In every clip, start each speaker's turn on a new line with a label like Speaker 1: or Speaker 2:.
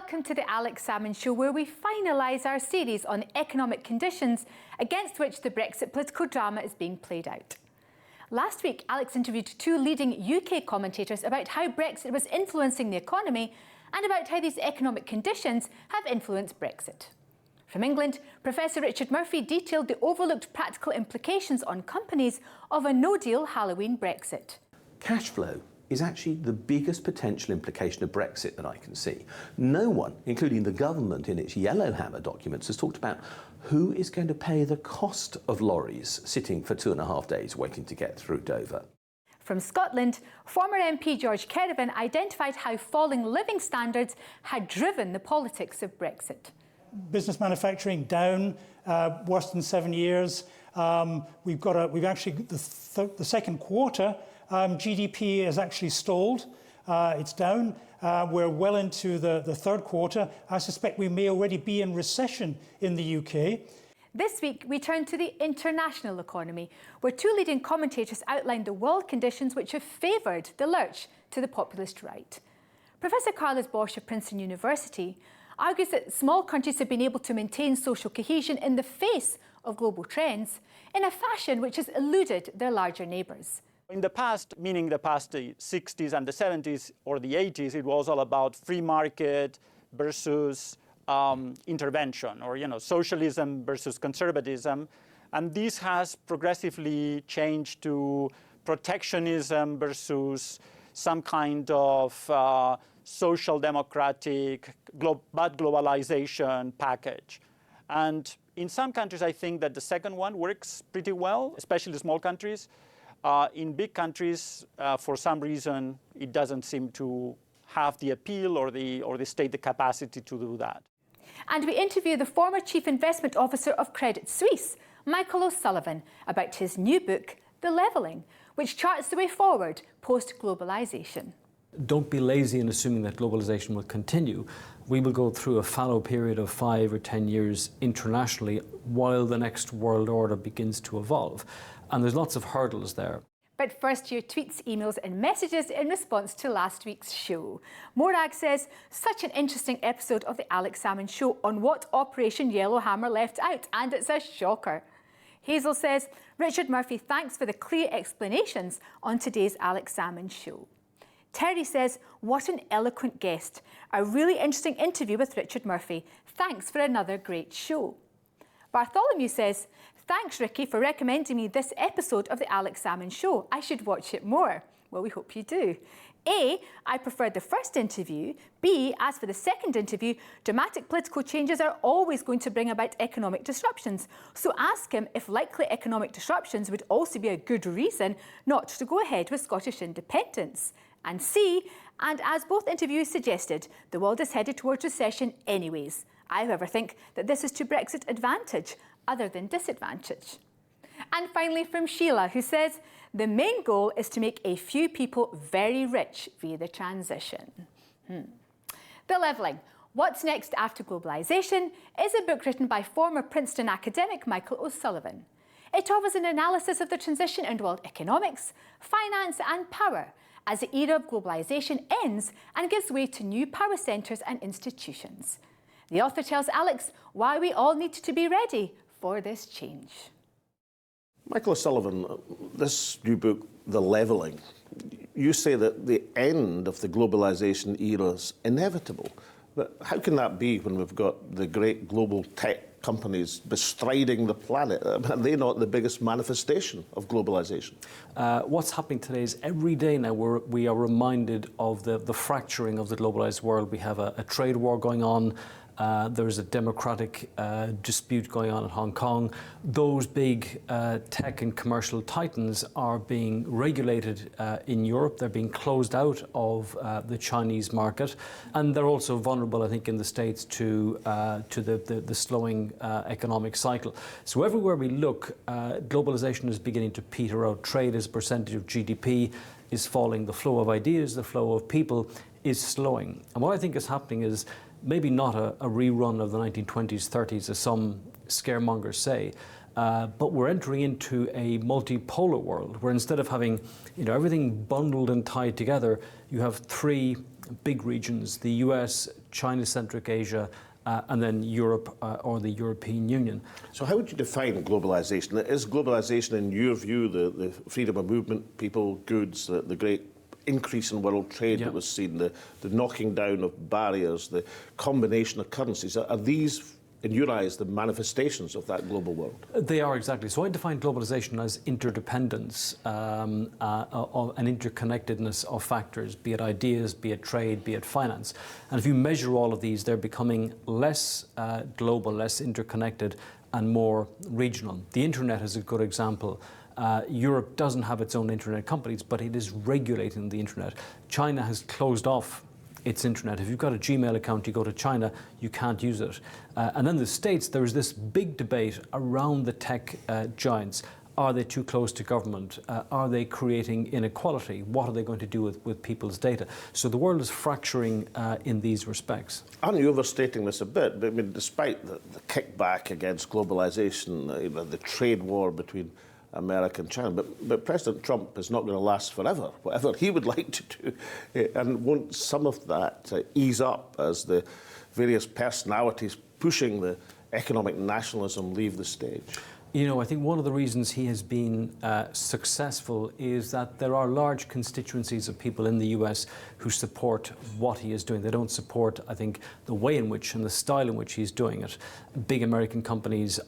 Speaker 1: Welcome to the Alex Salmond Show, where we finalise our series on the economic conditions against which the Brexit political drama is being played out. Last week, Alex interviewed two leading UK commentators about how Brexit was influencing the economy and about how these economic conditions have influenced Brexit. From England, Professor Richard Murphy detailed the overlooked practical implications on companies of a no-deal Halloween Brexit.
Speaker 2: Cash flow is actually the biggest potential implication of Brexit that I can see. No one, including the government in its Yellowhammer documents, has talked about who is going to pay the cost of lorries sitting for 2.5 days waiting to get through Dover.
Speaker 1: From Scotland, former MP George Kerrivan identified how falling living standards had driven the politics of Brexit.
Speaker 3: Business manufacturing down, worse than 7 years. We've actually the second quarter. GDP has actually stalled. It's down. We're well into the third quarter. I suspect we may already be in recession in the UK.
Speaker 1: This week, we turn to the international economy, where two leading commentators outlined the world conditions which have favoured the lurch to the populist right. Professor Carlos Bosch of Princeton University argues that small countries have been able to maintain social cohesion in the face of global trends in a fashion which has eluded their larger neighbours.
Speaker 4: In the past, meaning the past the 60s and the 70s or the 80s, it was all about free market versus intervention, or socialism versus conservatism, and this has progressively changed to protectionism versus some kind of social democratic but globalization package. And in some countries, I think that the second one works pretty well, especially small countries. In big countries, for some reason, it doesn't seem to have the appeal or the state the capacity to do that.
Speaker 1: And we interview the former Chief Investment Officer of Credit Suisse, Michael O'Sullivan, about his new book, The Levelling, which charts the way forward post-globalisation.
Speaker 5: Don't be lazy in assuming that globalisation will continue. We will go through a fallow period of 5 or 10 years internationally while the next world order begins to evolve. And there's lots of hurdles there.
Speaker 1: But first, your tweets, emails and messages in response to last week's show. Morag says, such an interesting episode of the Alex Salmond Show on what Operation Yellowhammer left out, and it's a shocker. Hazel says, Richard Murphy, thanks for the clear explanations on today's Alex Salmond Show. Terry says, what an eloquent guest. A really interesting interview with Richard Murphy. Thanks for another great show. Bartholomew says, thanks, Ricky, for recommending me this episode of the Alex Salmond Show. I should watch it more. Well, we hope you do. A, I preferred the first interview. B, as for the second interview, dramatic political changes are always going to bring about economic disruptions. So ask him if likely economic disruptions would also be a good reason not to go ahead with Scottish independence. And C, and as both interviews suggested, the world is headed towards recession anyways. I, however, think that this is to Brexit advantage other than disadvantage. And finally from Sheila, who says, the main goal is to make a few people very rich via the transition. The Levelling, What's Next After Globalisation, is a book written by former Princeton academic Michael O'Sullivan. It offers an analysis of the transition in world economics, finance and power as the era of globalisation ends and gives way to new power centres and institutions. The author tells Alex why we all need to be ready for this change.
Speaker 6: Michael O'Sullivan, this new book, The Levelling, you say that the end of the globalisation era is inevitable. But how can that be when we've got the great global tech companies bestriding the planet? Are they not the biggest manifestation of globalisation?
Speaker 5: What's happening today is every day now we are reminded of the fracturing of the globalised world. We have a trade war going on. There's a democratic dispute going on in Hong Kong. Those big tech and commercial titans are being regulated in Europe. They're being closed out of the Chinese market. And they're also vulnerable, I think, in the States to the slowing economic cycle. So everywhere we look, globalization is beginning to peter out. Trade as a percentage of GDP is falling. The flow of ideas, the flow of people is slowing. And what I think is happening is maybe not a rerun of the 1920s, 30s, as some scaremongers say, But we're entering into a multipolar world where instead of having everything bundled and tied together, you have three big regions: the US, China-centric Asia, and then Europe or the European Union.
Speaker 6: So how would you define globalisation? Is globalisation, in your view, the freedom of movement, people, goods, the great increase in world trade that was seen, the knocking down of barriers, the combination of currencies? Are these, in your eyes, the manifestations of that global world?
Speaker 5: They are, exactly. So I define globalization as interdependence of an interconnectedness of factors, be it ideas, be it trade, be it finance. And if you measure all of these, they're becoming less global, less interconnected, and more regional. The internet is a good example. Europe doesn't have its own internet companies, but it is regulating the internet. China has closed off its internet. If you've got a Gmail account, you go to China, you can't use it. And then the States, there is this big debate around the tech giants. Are they too close to government? Are they creating inequality? What are they going to do with people's data? So the world is fracturing in these respects.
Speaker 6: Aren't you overstating this a bit? I mean, despite the kickback against globalisation, the trade war between America and China, but President Trump is not going to last forever, whatever he would like to do. And won't some of that ease up as the various personalities pushing the economic nationalism leave the stage?
Speaker 5: I think one of the reasons he has been successful is that there are large constituencies of people in the US who support what he is doing. They don't support, I think, the way in which and the style in which he's doing it. Big American companies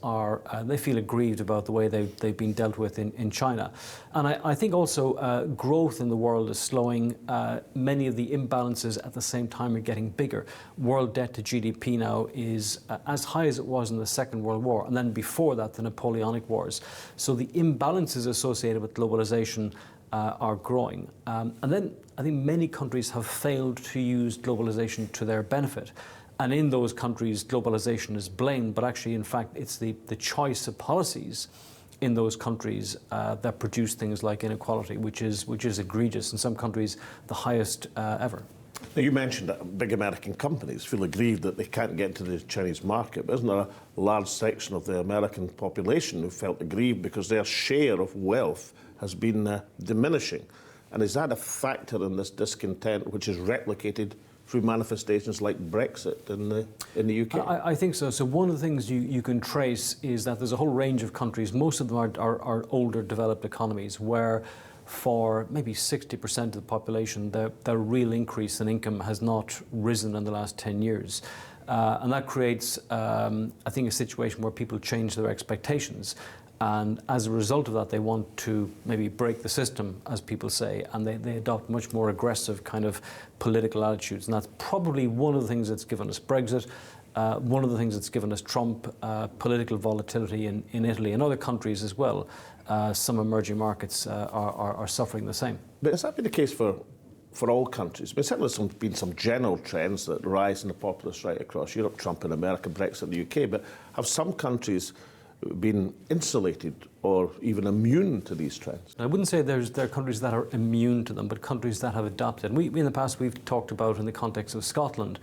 Speaker 5: they feel aggrieved about the way they've been dealt with in China. And I think also growth in the world is slowing. Many of the imbalances at the same time are getting bigger. World debt to GDP now is as high as it was in the Second World War, and then before that, the Napoleonic Wars. So the imbalances associated with globalization are growing. And then I think many countries have failed to use globalization to their benefit. And in those countries, globalization is blamed, but actually, in fact, it's the choice of policies in those countries that produce things like inequality, which is egregious. In some countries, the highest ever.
Speaker 6: Now, you mentioned that big American companies feel aggrieved that they can't get into the Chinese market, but isn't there a large section of the American population who felt aggrieved because their share of wealth has been diminishing? And is that a factor in this discontent which is replicated through manifestations like Brexit in the UK?
Speaker 5: I think so. So one of the things you can trace is that there's a whole range of countries, most of them are older developed economies, where for maybe 60% of the population, their real increase in income has not risen in the last 10 years. And that creates, I think, a situation where people change their expectations. And as a result of that, they want to maybe break the system, as people say, and they adopt much more aggressive kind of political attitudes. And that's probably one of the things that's given us Brexit, one of the things that's given us Trump, political volatility in Italy and other countries as well. Some emerging markets are suffering the same.
Speaker 6: But has that been the case for all countries? I mean, certainly there's been some general trends that rise in the populace right across Europe, Trump in America, Brexit in the UK, but have some countries been insulated or even immune to these trends?
Speaker 5: I wouldn't say there are countries that are immune to them, but countries that have adopted. We in the past, we've talked about, in the context of Scotland,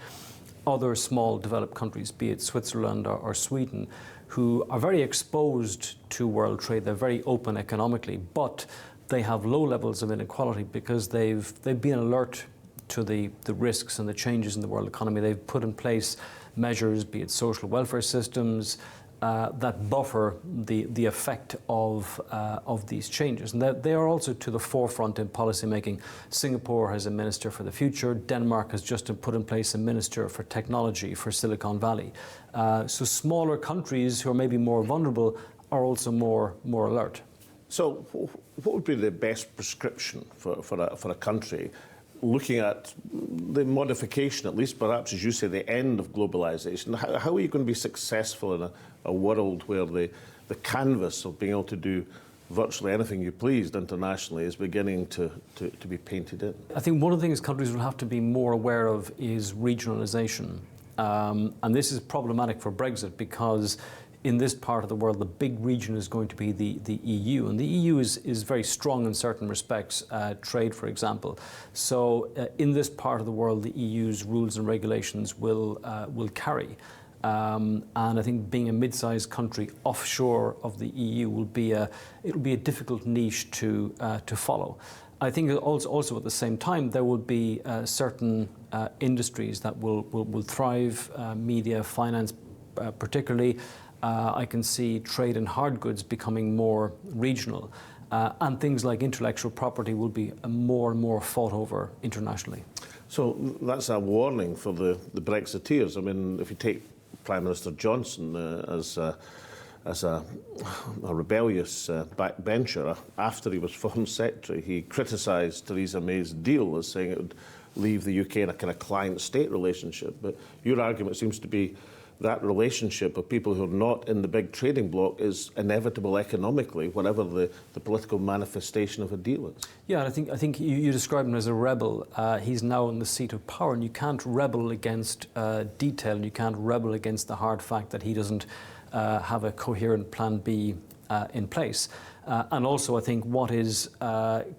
Speaker 5: other small developed countries, be it Switzerland or Sweden, who are very exposed to world trade. They're very open economically, but they have low levels of inequality because they've been alert to the risks and the changes in the world economy. They've put in place measures, be it social welfare systems, that buffer the effect of these changes. And they are also to the forefront in policy making. Singapore has a Minister for the Future. Denmark has just put in place a Minister for Technology for Silicon Valley. So smaller countries who are maybe more vulnerable are also more alert.
Speaker 6: So what would be the best prescription for a country looking at the modification, at least perhaps, as you say, the end of globalisation? How are you going to be successful in a world where the canvas of being able to do virtually anything you pleased internationally is beginning to be painted in?
Speaker 5: I think one of the things countries will have to be more aware of is regionalisation. And this is problematic for Brexit because in this part of the world, the big region is going to be the EU. And the EU is very strong in certain respects, trade, for example. So in this part of the world, the EU's rules and regulations will carry. And I think being a mid-sized country offshore of the EU will be a difficult niche to follow. I think also at the same time there will be certain industries that will thrive, media, finance particularly. I can see trade and hard goods becoming more regional. And things like intellectual property will be more and more fought over internationally.
Speaker 6: So that's a warning for the Brexiteers. I mean, if you take Prime Minister Johnson as a rebellious backbencher, after he was Foreign Secretary, he criticised Theresa May's deal as saying it would leave the UK in a kind of client-state relationship. But your argument seems to be that relationship of people who are not in the big trading bloc is inevitable economically, whatever the political manifestation of a deal is.
Speaker 5: Yeah, I think you describe him as a rebel. He's now in the seat of power, and you can't rebel against detail, and you can't rebel against the hard fact that he doesn't have a coherent plan B in place. And also, I think what is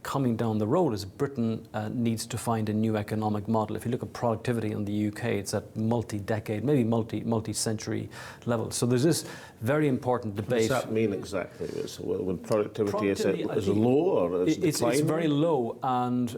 Speaker 5: coming down the road is Britain needs to find a new economic model. If you look at productivity in the UK, it's at multi-decade, maybe multi-century level. So there's this very important debate.
Speaker 6: What does that mean exactly? When productivity is low or is declining?
Speaker 5: It's very low, and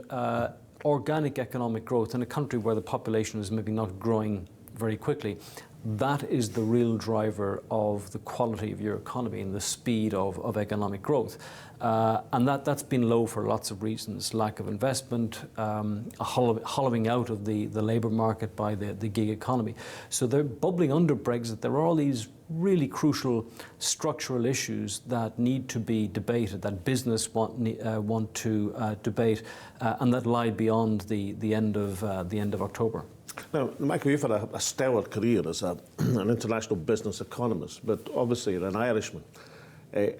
Speaker 5: organic economic growth in a country where the population is maybe not growing very quickly, that is the real driver of the quality of your economy and the speed of economic growth. And that's been low for lots of reasons: lack of investment, a hollowing out of the labour market by the gig economy. So they're bubbling under Brexit. There are all these really crucial structural issues that need to be debated, that business want to debate, and that lie beyond the end of October.
Speaker 6: Now, Michael, you've had a stellar career as an international business economist, but obviously you're an Irishman.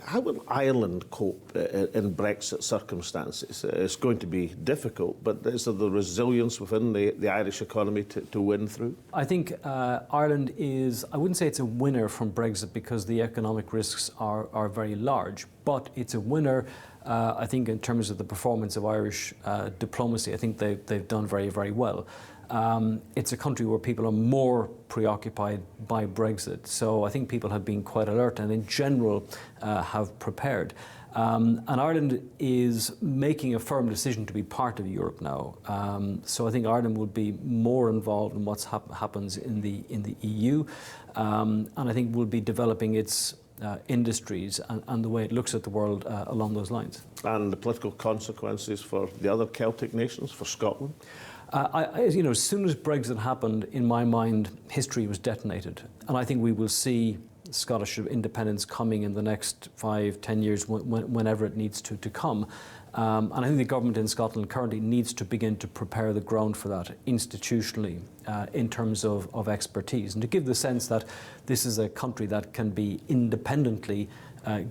Speaker 6: How will Ireland cope in Brexit circumstances? It's going to be difficult, but is there the resilience within the Irish economy to win through?
Speaker 5: I think Ireland is, I wouldn't say it's a winner from Brexit because the economic risks are very large, but it's a winner, I think, in terms of the performance of Irish diplomacy. I think they've done very, very well. It's a country where people are more preoccupied by Brexit, so I think people have been quite alert and in general have prepared. And Ireland is making a firm decision to be part of Europe now. So I think Ireland will be more involved in what happens in the EU, and I think will be developing its industries and the way it looks at the world along those lines.
Speaker 6: And the political consequences for the other Celtic nations, for Scotland?
Speaker 5: As soon as Brexit happened, in my mind, history was detonated. And I think we will see Scottish independence coming in the next 5-10 years, whenever it needs to come. And I think the government in Scotland currently needs to begin to prepare the ground for that institutionally in terms of expertise, and to give the sense that this is a country that can be independently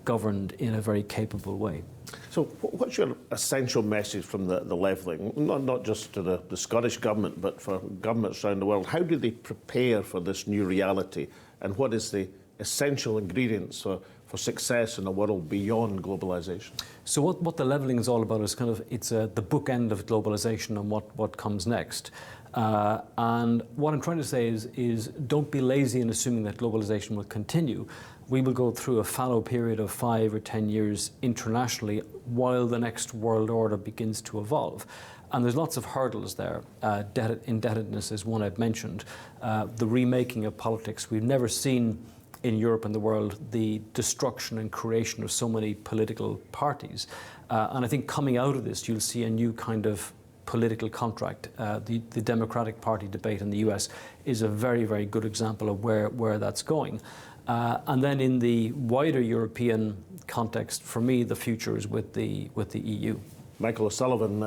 Speaker 5: governed in a very capable way.
Speaker 6: So what's your essential message from the levelling, not just to the Scottish government, but for governments around the world? How do they prepare for this new reality, and what is the essential ingredients for success in a world beyond globalisation?
Speaker 5: So what the levelling is all about is it's the bookend of globalisation and what comes next. And what I'm trying to say is don't be lazy in assuming that globalisation will continue. We will go through a fallow period of 5 or 10 years internationally while the next world order begins to evolve. And there's lots of hurdles there. Indebtedness is one I've mentioned. The remaking of politics. We've never seen in Europe and the world the destruction and creation of so many political parties. And I think coming out of this, you'll see a new kind of political contract. The Democratic Party debate in the US is a very, very good example of where that's going. And then in the wider European context, for me, the future is with the EU.
Speaker 6: Michael O'Sullivan,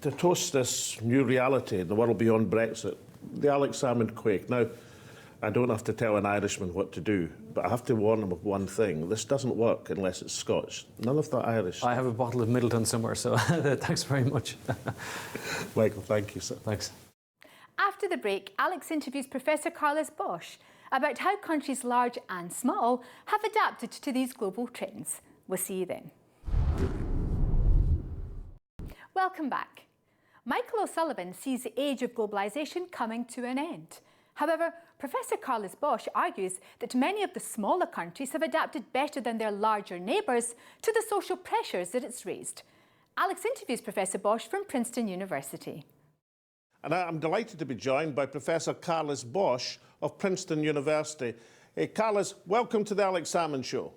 Speaker 6: to toast this new reality in the world beyond Brexit, the Alex Salmond quake. Now, I don't have to tell an Irishman what to do, but I have to warn him of one thing. This doesn't work unless it's Scotch. None of the Irish.
Speaker 5: I have a bottle of Middleton somewhere, so thanks very much.
Speaker 6: Michael, thank you, sir.
Speaker 5: Thanks.
Speaker 1: After the break, Alex interviews Professor Carlos Bosch about how countries large and small have adapted to these global trends. We'll see you then. Welcome back. Michael O'Sullivan sees the age of globalisation coming to an end. However, Professor Carlos Bosch argues that many of the smaller countries have adapted better than their larger neighbours to the social pressures that it's raised. Alex interviews Professor Bosch from Princeton University.
Speaker 6: And I'm delighted to be joined by Professor Carlos Bosch of Princeton University. Carlos, welcome to the Alex Salmond Show.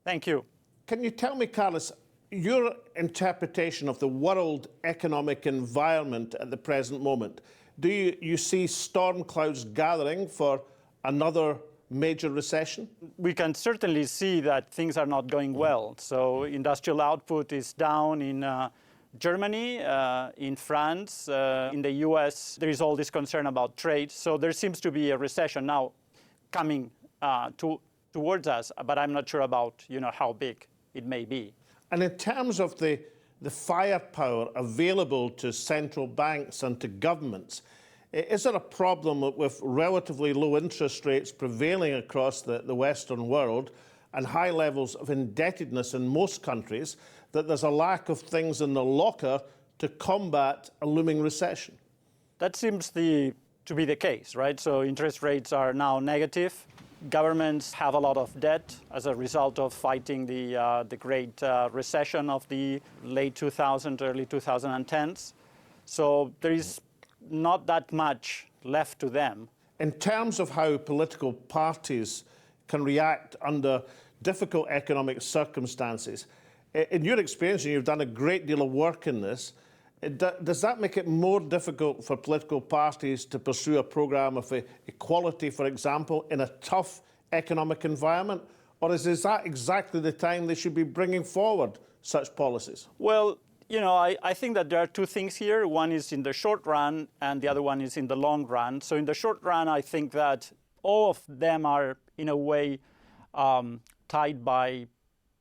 Speaker 4: Thank you.
Speaker 6: Can you tell me, Carlos, your interpretation of the world economic environment at the present moment? Do you see storm clouds gathering for another major recession?
Speaker 4: We can certainly see that things are not going well. So industrial output is down in Germany, in France, in the US. There is all this concern about trade. So there seems to be a recession now coming towards us, but I'm not sure about how big it may be.
Speaker 6: And in terms of the firepower available to central banks and to governments, is there a problem with relatively low interest rates prevailing across the Western world and high levels of indebtedness in most countries that there's a lack of things in the locker to combat a looming recession?
Speaker 4: That seems to be the case, right? So interest rates are now negative. Governments have a lot of debt as a result of fighting the great recession of the late 2000s, early 2010s. So there is not that much left to them.
Speaker 6: In terms of how political parties can react under difficult economic circumstances, in your experience, and you've done a great deal of work in this, does that make it more difficult for political parties to pursue a programme of equality, for example, in a tough economic environment? Or is that exactly the time they should be bringing forward such policies?
Speaker 4: Well, I think that there are two things here. One is in the short run, and the other one is in the long run. So in the short run, I think that all of them are, in a way, tied by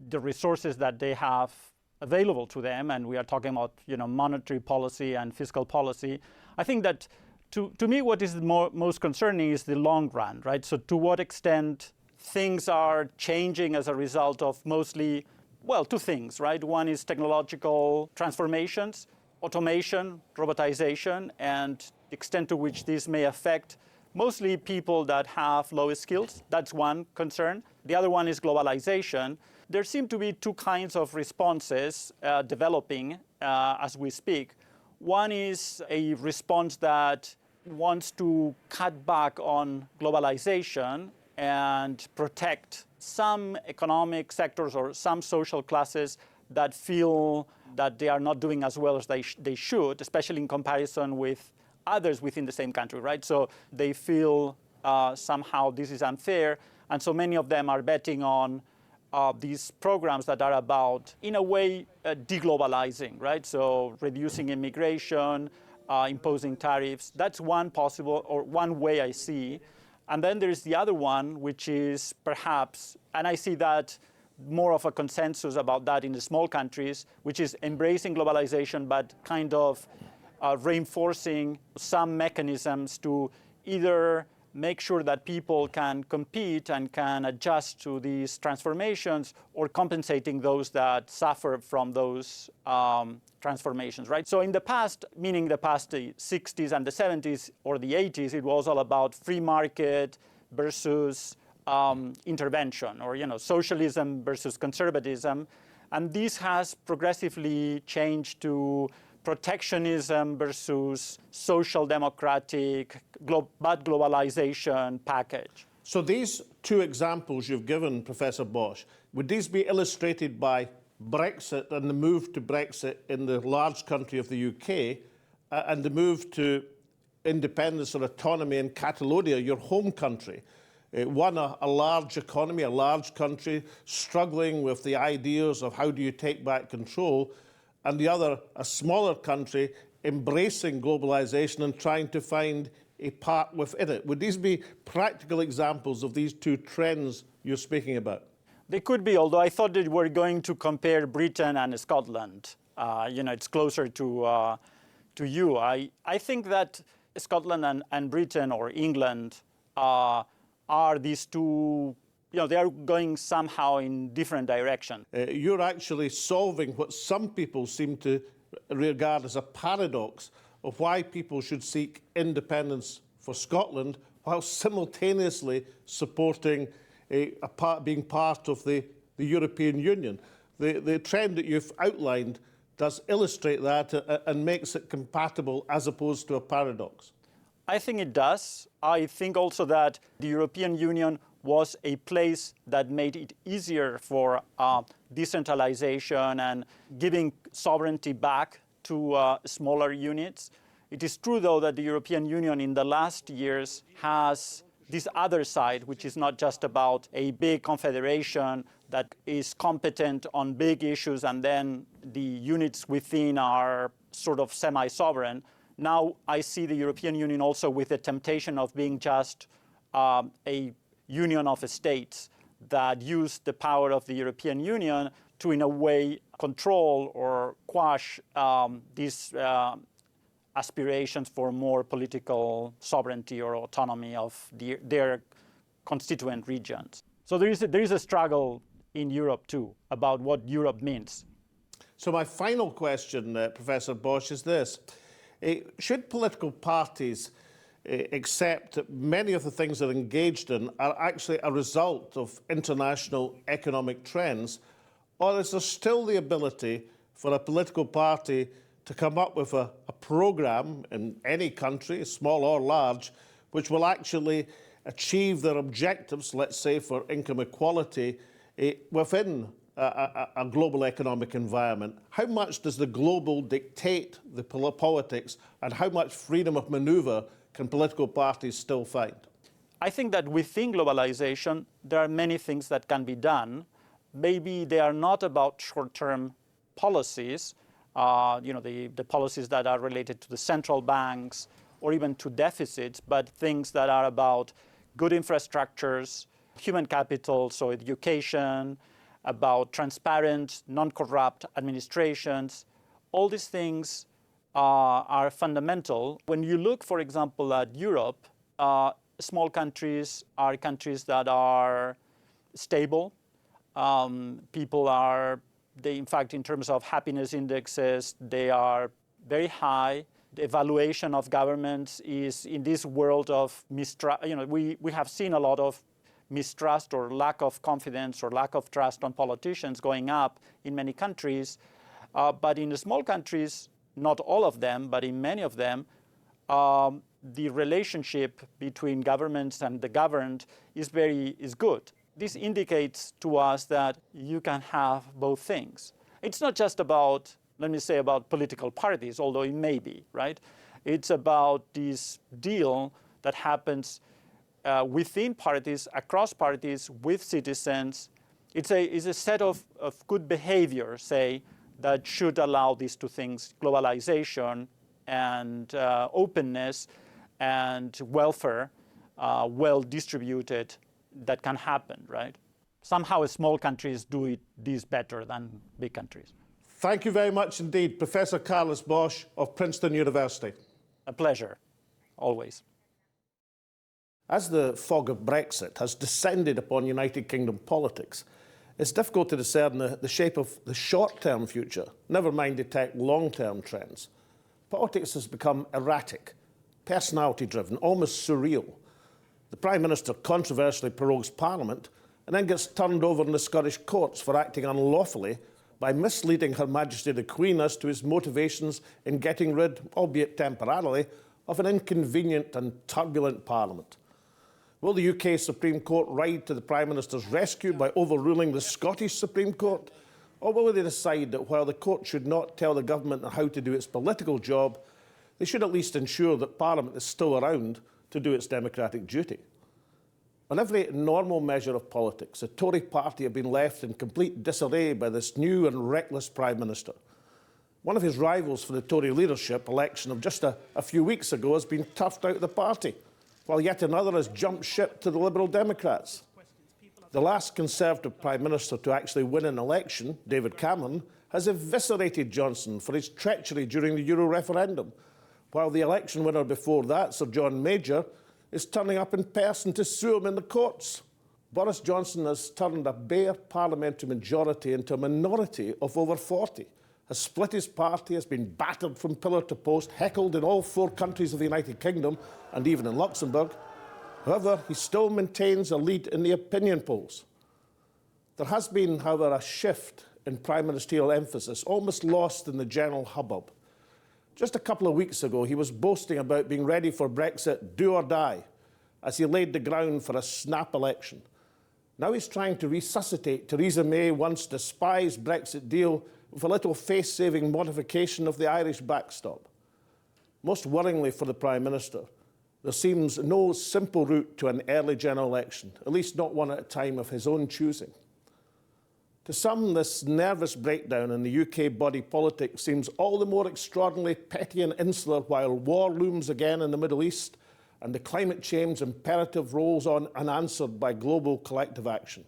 Speaker 4: the resources that they have available to them, and we are talking about monetary policy and fiscal policy. I think that to me what is most concerning is the long run, right? So to what extent things are changing as a result of mostly, well, two things, right? One is technological transformations, automation, robotization, and the extent to which this may affect mostly people that have low skills. That's one concern. The other one is globalization. There seem to be two kinds of responses developing as we speak. One is a response that wants to cut back on globalization and protect some economic sectors or some social classes that feel that they are not doing as well as they should, especially in comparison with others within the same country, right? So they feel somehow this is unfair, and so many of them are betting on these programs that are about, in a way, deglobalizing, right? So reducing immigration, imposing tariffs. That's one possible, or one way I see. And then there's the other one, which is perhaps, and I see that more of a consensus about that in the small countries, which is embracing globalization, but kind of reinforcing some mechanisms to either make sure that people can compete and can adjust to these transformations, or compensating those that suffer from those transformations, right? So in the past, meaning the past 60s and the 70s or the 80s, it was all about free market versus intervention, or socialism versus conservatism. And this has progressively changed to protectionism versus social democratic but globalization package.
Speaker 6: So these two examples you've given, Professor Bosch, would these be illustrated by Brexit and the move to Brexit in the large country of the UK and the move to independence or autonomy in Catalonia, your home country? One, a large economy, a large country struggling with the ideas of how do you take back control, and the other, a smaller country embracing globalization and trying to find a part within it. Would these be practical examples of these two trends you're speaking about?
Speaker 4: They could be, although I thought that we're going to compare Britain and Scotland. It's closer to you. I think that Scotland and Britain or England are these two, they are going somehow in different directions.
Speaker 6: You're actually solving what some people seem to regard as a paradox of why people should seek independence for Scotland while simultaneously supporting being part of the European Union. The trend that you've outlined does illustrate that and makes it compatible as opposed to a paradox.
Speaker 4: I think it does. I think also that the European Union was a place that made it easier for decentralization and giving sovereignty back to smaller units. It is true, though, that the European Union in the last years has this other side, which is not just about a big confederation that is competent on big issues and then the units within are sort of semi-sovereign. Now I see the European Union also with the temptation of being just a union of states that use the power of the European Union to, in a way, control or quash these aspirations for more political sovereignty or autonomy of their constituent regions. So there is a struggle in Europe too about what Europe means.
Speaker 6: So my final question, Professor Bosch, is this. Should political parties accept that many of the things they're engaged in are actually a result of international economic trends, or is there still the ability for a political party to come up with a programme in any country, small or large, which will actually achieve their objectives, let's say for income equality, within a global economic environment? How much does the global dictate the politics, and how much freedom of manoeuvre can political parties still find?
Speaker 4: I think that within globalization, there are many things that can be done. Maybe they are not about short-term policies, the policies that are related to the central banks or even to deficits, but things that are about good infrastructures, human capital, so education, about transparent, non-corrupt administrations. All these things are fundamental. When you look, for example, at Europe, small countries are countries that are stable. People are, in fact, in terms of happiness indexes, they are very high. The evaluation of governments is in this world of mistrust. We have seen a lot of mistrust or lack of confidence or lack of trust on politicians going up in many countries. But in the small countries, not all of them, but in many of them, the relationship between governments and the governed is good. This indicates to us that you can have both things. It's not just about, let me say, about political parties, although it may be, right? It's about this deal that happens within parties, across parties, with citizens. It's a set of good behavior, say, that should allow these two things, globalization and openness and welfare, well distributed, that can happen, right? Somehow small countries do this better than big countries.
Speaker 6: Thank you very much indeed, Professor Carlos Bosch of Princeton University.
Speaker 4: A pleasure, always.
Speaker 6: As the fog of Brexit has descended upon United Kingdom politics, it's difficult to discern the shape of the short-term future, never mind detect long-term trends. Politics has become erratic, personality-driven, almost surreal. The Prime Minister controversially prorogues Parliament and then gets turned over in the Scottish courts for acting unlawfully by misleading Her Majesty the Queen as to his motivations in getting rid, albeit temporarily, of an inconvenient and turbulent Parliament. Will the UK Supreme Court ride to the Prime Minister's rescue by overruling the Scottish Supreme Court? Or will they decide that while the court should not tell the government how to do its political job, they should at least ensure that Parliament is still around to do its democratic duty? On every normal measure of politics, the Tory party have been left in complete disarray by this new and reckless Prime Minister. One of his rivals for the Tory leadership election of just a few weeks ago has been turfed out of the party, while yet another has jumped ship to the Liberal Democrats. The last Conservative Prime Minister to actually win an election, David Cameron, has eviscerated Johnson for his treachery during the Euro referendum, while the election winner before that, Sir John Major, is turning up in person to sue him in the courts. Boris Johnson has turned a bare parliamentary majority into a minority of over 40, has split his party, has been battered from pillar to post, heckled in all 4 countries of the United Kingdom and even in Luxembourg. However, he still maintains a lead in the opinion polls. There has been, however, a shift in prime ministerial emphasis, almost lost in the general hubbub. Just a couple of weeks ago, he was boasting about being ready for Brexit, do or die, as he laid the ground for a snap election. Now he's trying to resuscitate Theresa May's once despised Brexit deal with a little face-saving modification of the Irish backstop. Most worryingly for the Prime Minister, there seems no simple route to an early general election, at least not one at a time of his own choosing. To some, this nervous breakdown in the UK body politic seems all the more extraordinarily petty and insular while war looms again in the Middle East and the climate change imperative rolls on unanswered by global collective action.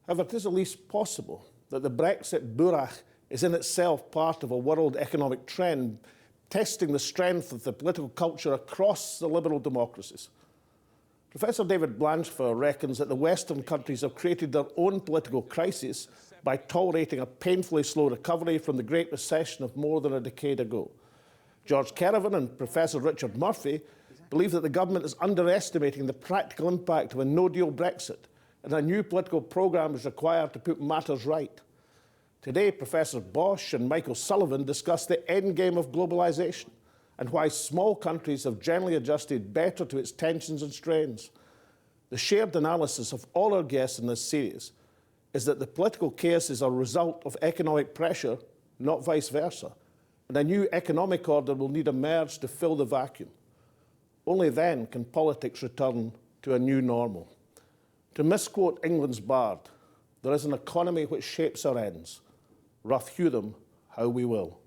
Speaker 6: However, it is at least possible that the Brexit burach is in itself part of a world economic trend testing the strength of the political culture across the liberal democracies. Professor David Blanchford reckons that the Western countries have created their own political crisis by tolerating a painfully slow recovery from the Great Recession of more than a decade ago. George Caravan and Professor Richard Murphy believe that the government is underestimating the practical impact of a no-deal Brexit, and a new political programme is required to put matters right. Today, Professor Bosch and Michael Sullivan discuss the endgame of globalisation and why small countries have generally adjusted better to its tensions and strains. The shared analysis of all our guests in this series is that the political chaos is a result of economic pressure, not vice versa, and a new economic order will need to emerge to fill the vacuum. Only then can politics return to a new normal. To misquote England's bard, there is an economy which shapes our ends. Rough hew them how we will.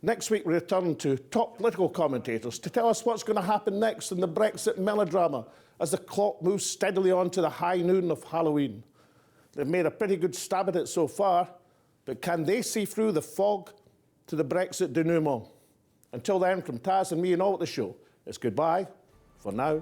Speaker 6: Next week, we return to top political commentators to tell us what's going to happen next in the Brexit melodrama as the clock moves steadily on to the high noon of Halloween. They've made a pretty good stab at it so far, but can they see through the fog to the Brexit denouement? Until then, from Taz and me and all at the show, it's goodbye for now.